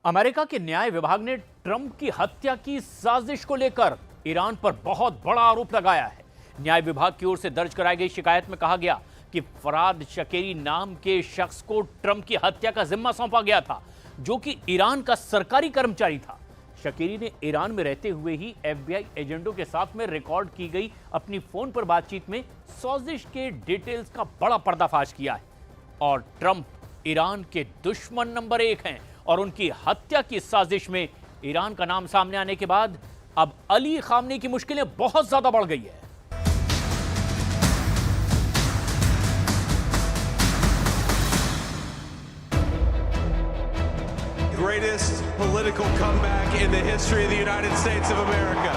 America के न्याय विभाग ने ट्रंप की हत्या की साजिश को लेकर ईरान पर बहुत बड़ा आरोप लगाया है। न्याय विभाग की ओर से दर्ज कराई गई शिकायत में कहा गया कि फराद शकेरी नाम के शख्स को ट्रंप की हत्या का जिम्मा सौंपा गया था, जो कि ईरान का सरकारी कर्मचारी था। शकेरी ने ईरान में रहते हुए ही FBI एजेंटों के साथ में रिकॉर्ड की गई अपनी फोन पर बातचीत में साजिश के डिटेल्स का बड़ा पर्दाफाश किया है। और ट्रंप ईरान के दुश्मन नंबर 1 हैं और उनकी हत्या की साजिश में ईरान का नाम सामने आने के बाद अब अली खामनेई की मुश्किलें बहुत ज्यादा बढ़ गई है। Greatest political comeback in the history of the United States of America.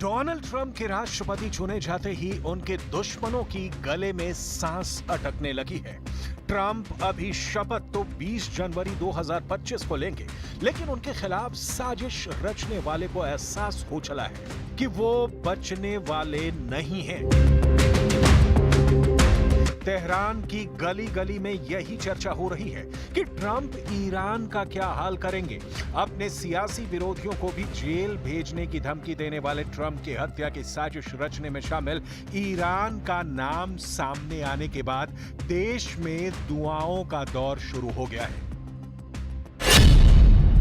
Donald Trump के राष्ट्रपति चुने जाते ही उनके दुश्मनों की गले में सांस अटकने लगी है। ट्रंप अभी शपथ तो 20 जनवरी 2025 को लेंगे, लेकिन उनके खिलाफ साजिश रचने वाले को एहसास हो चला है कि वो बचने वाले नहीं हैं। तेहरान की गली गली में यही चर्चा हो रही है कि ट्रंप ईरान का क्या हाल करेंगे। अपने सियासी विरोधियों को भी जेल भेजने की धमकी देने वाले ट्रंप की हत्या की साजिश रचने में शामिल ईरान का नाम सामने आने के बाद देश में दुआओं का दौर शुरू हो गया है,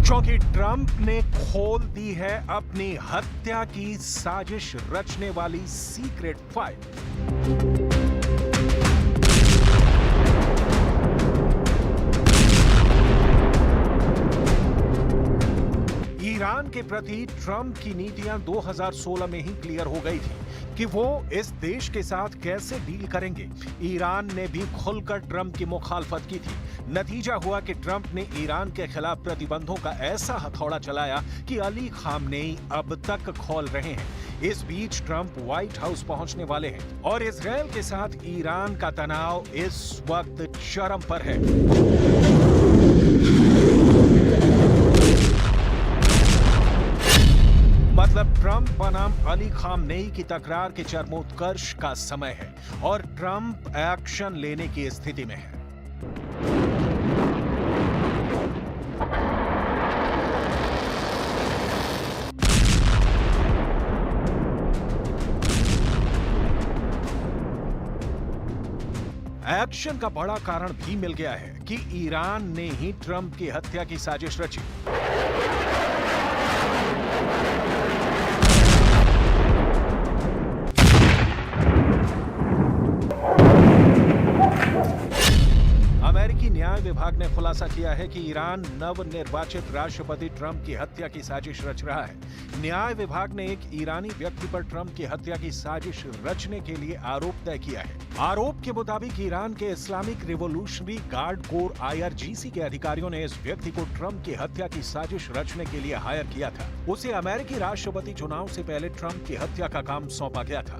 क्योंकि ट्रंप ने खोल दी है अपनी हत्या की साजिश रचने वाली सीक्रेट फाइल। ईरान के प्रति ट्रंप की नीतियां 2016 में ही क्लियर हो गई थी कि वो इस देश के साथ कैसे डील करेंगे। ईरान ने भी खुलकर ट्रंप की मुखालफत की थी। नतीजा हुआ कि ट्रंप ने ईरान के खिलाफ प्रतिबंधों का ऐसा हथौड़ा चलाया कि अली खामनेई अब तक खौल रहे हैं। इस बीच ट्रंप व्हाइट हाउस पहुंचने वाले हैं और इजरायल के साथ ईरान का तनाव इस वक्त चरम पर है। मतलब ट्रंप बनाम अली खामनेई की तकरार के चरमोत्कर्ष का समय है और ट्रंप एक्शन लेने की स्थिति में है। एक्शन का बड़ा कारण भी मिल गया है कि ईरान ने ही ट्रंप की हत्या की साजिश रची। अमेरिकी न्याय विभाग ने खुलासा किया है कि ईरान नवनिर्वाचित राष्ट्रपति ट्रंप की हत्या की साजिश रच रहा है। न्याय विभाग ने एक ईरानी व्यक्ति पर ट्रंप की हत्या की साजिश रचने के लिए आरोप तय किया है। आरोप के मुताबिक ईरान के Islamic revolutionary guard core IRGC के अधिकारियों ने इस व्यक्ति को ट्रंप की हत्या की साजिश रचने के लिए हायर किया था। उसे अमेरिकी राष्ट्रपति चुनाव से पहले ट्रंप की हत्या का काम सौंपा गया था।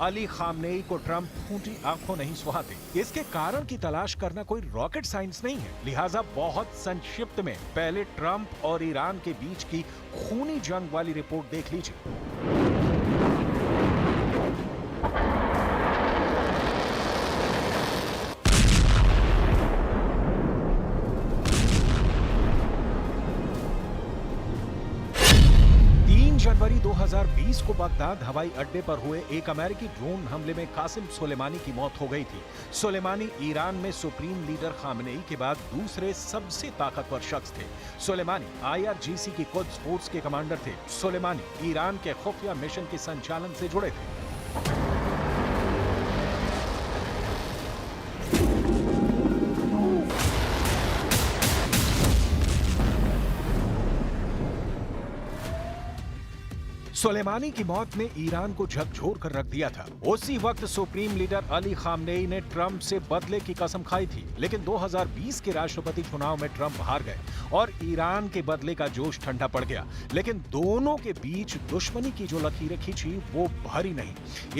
अली खामनेई को ट्रंप फूटी आंखों नहीं सुहाते। इसके कारण की तलाश करना कोई रॉकेट साइंस नहीं है, लिहाजा बहुत संक्षिप्त में पहले ट्रंप और ईरान के बीच की खूनी जंग वाली रिपोर्ट देख लीजिए। 3 जनवरी 2020 को बगदाद हवाई अड्डे पर हुए एक अमेरिकी ड्रोन हमले में कासिम सुलेमानी की मौत हो गई थी। सुलेमानी ईरान में सुप्रीम लीडर खामनेई के बाद दूसरे सबसे ताकतवर शख्स थे। सुलेमानी IRGC की कुद्स फोर्स के कमांडर थे। सुलेमानी ईरान के खुफिया मिशन के संचालन से जुड़े थे। सुलेमानी की मौत ने ईरान को झकझोर कर रख दिया था। उसी वक्त सुप्रीम लीडर अली खामनेई ने ट्रंप से बदले की कसम खाई थी, लेकिन 2020 के राष्ट्रपति चुनाव में ट्रंप हार गए और ईरान के बदले का जोश ठंडा पड़ गया। लेकिन दोनों के बीच दुश्मनी की जो लकीरें खींची वो भरी नहीं।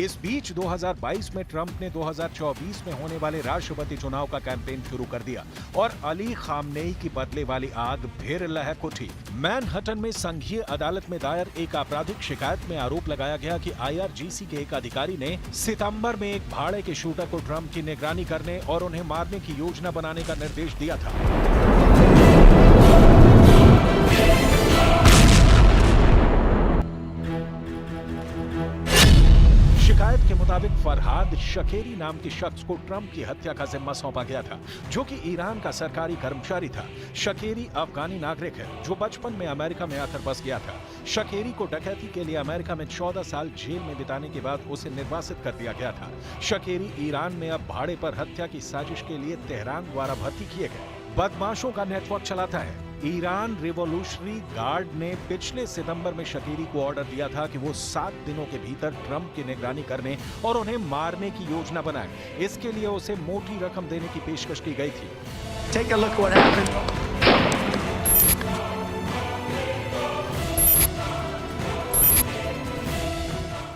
इस बीच 2022 में ट्रंप ने 2024 में होने वाले राष्ट्रपति चुनाव का कैंपेन शुरू कर दिया और अली खामनेई की बदले वाली आग फिर लहक उठी। मैनहट्टन में संघीय अदालत में दायर एक आपराधिक शिकायत में आरोप लगाया गया कि IRGC के एक अधिकारी ने सितंबर में एक भाड़े के शूटर को ट्रंप की निगरानी करने और उन्हें मारने की योजना बनाने का निर्देश दिया था। शिकायत के मुताबिक फरहाद शकेरी नाम के शख्स को ट्रंप की हत्या का जिम्मा सौंपा गया था, जो कि ईरान का सरकारी कर्मचारी था। शकेरी अफगानी नागरिक है जो बचपन में अमेरिका में आकर बस गया था। शकेरी को डकैती के लिए अमेरिका में 14 साल जेल में बिताने के बाद उसे निर्वासित कर दिया गया था। शकेरी ईरान में अब भाड़े पर हत्या की साजिश के लिए तेहरान द्वारा भर्ती किए गए बदमाशों का नेटवर्क चलाता है। ईरान रिवॉल्यूशनरी गार्ड ने पिछले सितंबर में शकेरी को ऑर्डर दिया था कि वो 7 दिनों के भीतर ट्रंप की निगरानी करने और उन्हें मारने की योजना बनाए। इसके लिए उसे मोटी रकम देने की पेशकश की गई थी। Take a look what happened.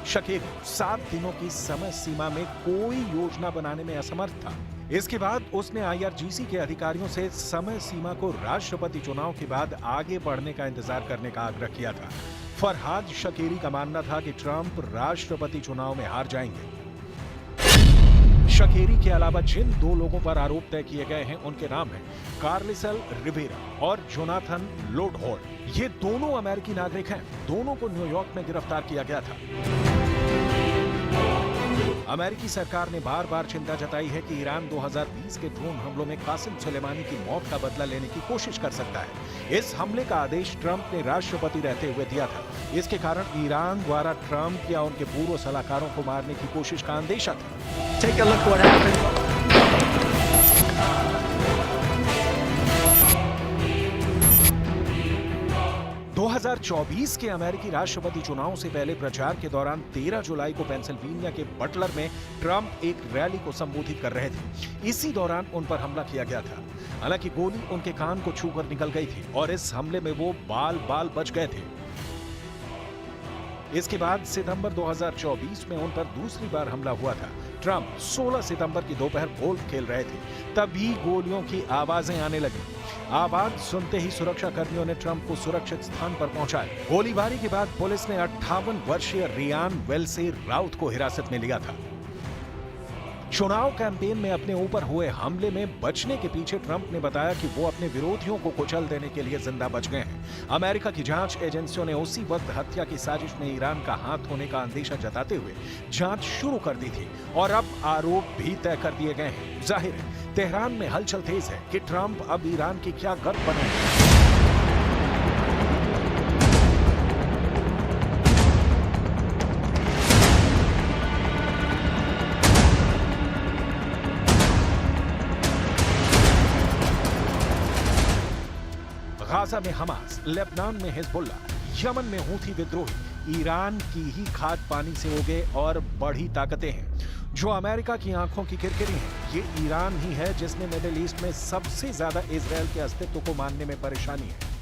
शकेरी 7 दिनों की समय सीमा में कोई योजना बनाने में असमर्थ था। इसके बाद उसने IRGC के अधिकारियों से समय सीमा को राष्ट्रपति चुनाव के बाद आगे बढ़ने का इंतजार करने का आग्रह किया था। फरहाद शकेरी का मानना था कि ट्रंप राष्ट्रपति चुनाव में हार जाएंगे। शकेरी के अलावा जिन 2 लोगों पर आरोप तय किए गए हैं उनके नाम हैं कार्लिसल रिवेरा और जोनाथन लोडहोल्ड। ये दोनों अमेरिकी नागरिक हैं। दोनों को न्यूयॉर्क में गिरफ्तार किया गया था। अमेरिकी सरकार ने बार बार चिंता जताई है कि ईरान 2020 के ड्रोन हमलों में कासिम सुलेमानी की मौत का बदला लेने की कोशिश कर सकता है। इस हमले का आदेश ट्रंप ने राष्ट्रपति रहते हुए दिया था। इसके कारण ईरान द्वारा ट्रंप या उनके पूर्व सलाहकारों को मारने की कोशिश का अंदेशा था। Take a look what happened. 2024 के अमेरिकी राष्ट्रपति चुनाव से पहले प्रचार के दौरान 13 जुलाई को पेंसिल्वेनिया के बटलर में ट्रंप एक रैली को संबोधित कर रहे थे। इसी दौरान उन पर हमला किया गया था। हालांकि गोली उनके कान को छूकर निकल गई थी और इस हमले में वो बाल बच गए थे। इसके बाद सितंबर 2024 में उन पर दूसरी बार हमला हुआ था। ट्रंप 16 सितंबर की दोपहर गोल्फ खेल रहे थे, तभी गोलियों की आवाजें आने लगी। आवाज सुनते ही सुरक्षा कर्मियों ने ट्रंप को सुरक्षित स्थान पर पहुंचाया। गोलीबारी के बाद पुलिस ने 58 वर्षीय रियान वेल्से राउत को हिरासत में लिया था। चुनाव कैंपेन में अपने ऊपर हुए हमले में बचने के पीछे ट्रंप ने बताया कि वो अपने विरोधियों को कुचल देने के लिए जिंदा बच गए हैं। अमेरिका की जांच एजेंसियों ने उसी वक्त हत्या की साजिश में ईरान का हाथ होने का अंदेशा जताते हुए जांच शुरू कर दी थी और अब आरोप भी तय कर दिए गए हैं। जाहिर है तेहरान में हलचल तेज है कि ट्रंप अब ईरान की क्या गत बने। गाजा में हमास, लेबनान में हिजबुल्ला, यमन में हूथी विद्रोही ईरान की ही खाद पानी से उगे और बड़ी ताकतें हैं जो अमेरिका की आंखों की किरकिरी हैं। ये ईरान ही है जिसने मिडिल ईस्ट में सबसे ज्यादा इजराइल के अस्तित्व को मानने में परेशानी है।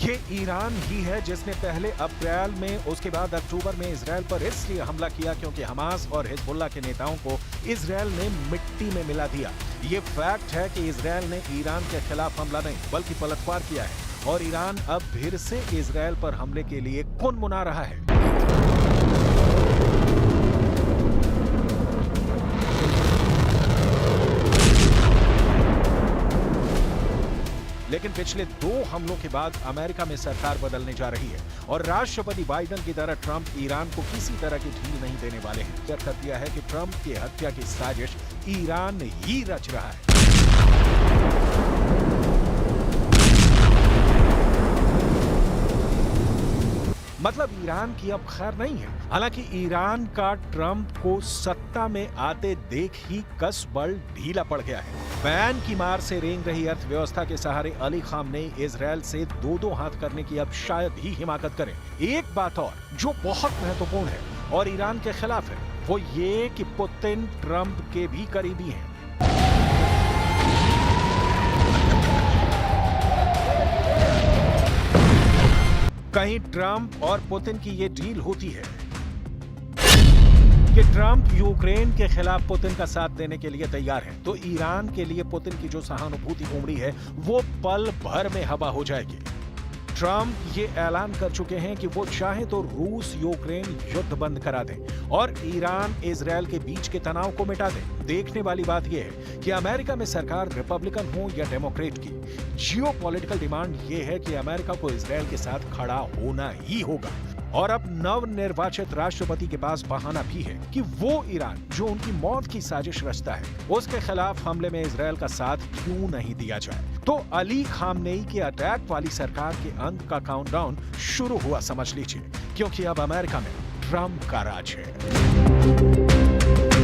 ये ईरान ही है जिसने पहले अप्रैल में, उसके बाद अक्टूबर में इजराइल पर इसलिए हमला किया क्योंकि हमास और हिजबुल्ला के नेताओं को इजराइल ने मिट्टी में मिला दिया। ये फैक्ट है कि इजराइल ने ईरान के खिलाफ हमला नहीं बल्कि पलटवार किया है और ईरान अब फिर से इजराइल पर हमले के लिए कुनमुना रहा है। लेकिन पिछले 2 हमलों के बाद अमेरिका में सरकार बदलने जा रही है और राष्ट्रपति बाइडेन की तरह ट्रंप ईरान को किसी तरह की ढील नहीं देने वाले हैं। कर दिया है कि ट्रंप की हत्या की साजिश ईरान ही रच रहा है। मतलब ईरान की अब खैर नहीं है। हालांकि ईरान का ट्रंप को सत्ता में आते देख ही कस बल ढीला पड़ गया है। बैन की मार से रेंग रही अर्थव्यवस्था के सहारे अली खामनेई इजराइल से दो हाथ करने की अब शायद ही हिमाकत करें। एक बात और जो बहुत महत्वपूर्ण है और ईरान के खिलाफ है, वो ये कि पुतिन ट्रंप के भी करीबी हैं। कहीं ट्रंप और पुतिन की ये डील होती है कि ट्रंप यूक्रेन के खिलाफ पुतिन का साथ देने के लिए तैयार है, तो ईरान के लिए पुतिन की जो सहानुभूति उमड़ी है वो पल भर में हवा हो जाएगी। ट्रंप ये ऐलान कर चुके हैं कि वो चाहे तो रूस यूक्रेन युद्ध बंद करा दें और ईरान इजराइल के बीच के तनाव को मिटा दें। देखने वाली बात यह है कि अमेरिका में सरकार रिपब्लिकन हो या डेमोक्रेट की, जियोपॉलिटिकल डिमांड ये है कि अमेरिका को इजराइल के साथ खड़ा होना ही होगा। और अब नवनिर्वाचित राष्ट्रपति के पास बहाना भी है कि वो ईरान जो उनकी मौत की साजिश रचता है, उसके खिलाफ हमले में इजराइल का साथ क्यों नहीं दिया जाए। तो अली खामनेई के अटैक वाली सरकार के अंत का काउंटडाउन शुरू हुआ समझ लीजिए, क्योंकि अब अमेरिका में ट्रंप का राज है।